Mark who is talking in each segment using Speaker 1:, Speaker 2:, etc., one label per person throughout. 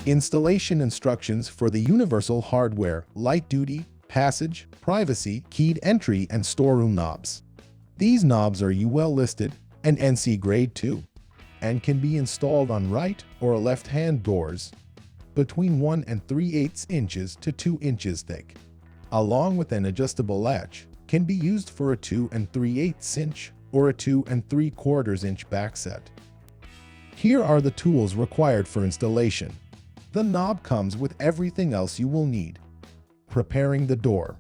Speaker 1: Installation instructions for the universal hardware, light duty, passage, privacy, keyed entry, and storeroom knobs. These knobs are UL listed and ANSI Grade 2 and can be installed on right or left-hand doors between 1 3/8 inches to 2 inches thick, along with an adjustable latch, can be used for a 2 3/8 inch or a 2 3/4 inch back set. Here are the tools required for installation. The knob comes with everything else you will need. Preparing the door.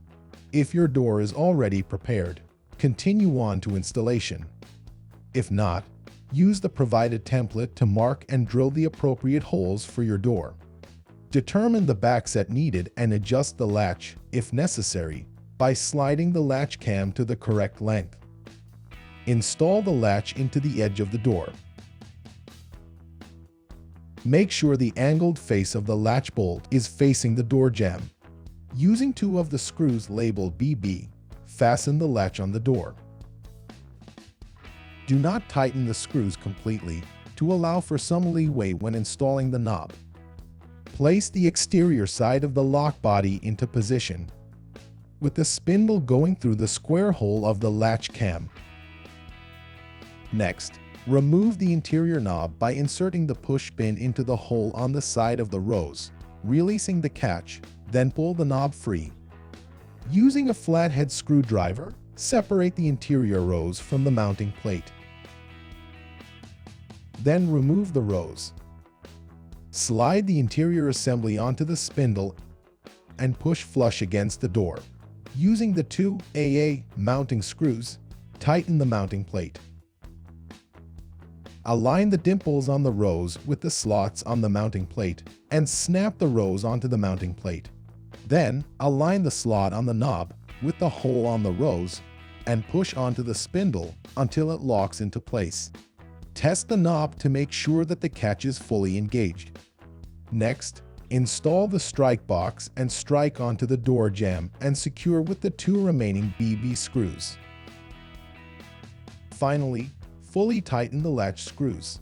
Speaker 1: If your door is already prepared, continue on to installation. If not, use the provided template to mark and drill the appropriate holes for your door. Determine the backset needed and adjust the latch, if necessary, by sliding the latch cam to the correct length. Install the latch into the edge of the door. Make sure the angled face of the latch bolt is facing the door jamb. Using 2 of the screws labeled BB, fasten the latch on the door. Do not tighten the screws completely to allow for some leeway when installing the knob. Place the exterior side of the lock body into position, with the spindle going through the square hole of the latch cam. Next, remove the interior knob by inserting the push pin into the hole on the side of the rose, releasing the catch, then pull the knob free. Using a flathead screwdriver, separate the interior rose from the mounting plate. Then remove the rose. Slide the interior assembly onto the spindle and push flush against the door. Using the 2 AA mounting screws, tighten the mounting plate. Align the dimples on the rose with the slots on the mounting plate and snap the rose onto the mounting plate. Then, align the slot on the knob with the hole on the rose and push onto the spindle until it locks into place. Test the knob to make sure that the catch is fully engaged. Next, install the strike box and strike onto the door jamb and secure with the 2 remaining BB screws. Finally, fully tighten the latch screws.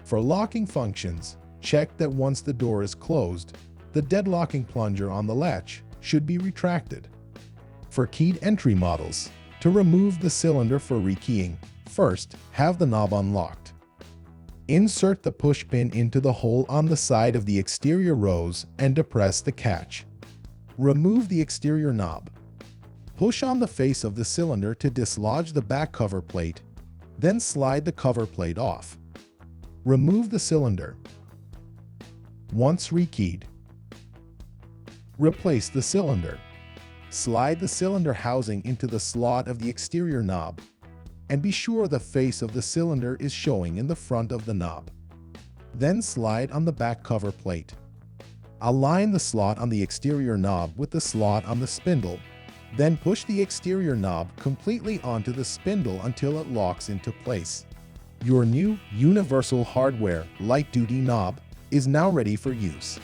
Speaker 1: For locking functions, check that once the door is closed, the deadlocking plunger on the latch should be retracted. For keyed entry models, to remove the cylinder for rekeying, first, have the knob unlocked. Insert the push pin into the hole on the side of the exterior rose and depress the catch. Remove the exterior knob. Push on the face of the cylinder to dislodge the back cover plate, then slide the cover plate off. Remove the cylinder. Once rekeyed, replace the cylinder. Slide the cylinder housing into the slot of the exterior knob, and be sure the face of the cylinder is showing in the front of the knob. Then slide on the back cover plate. Align the slot on the exterior knob with the slot on the spindle, then push the exterior knob completely onto the spindle until it locks into place. Your new universal hardware light-duty knob is now ready for use.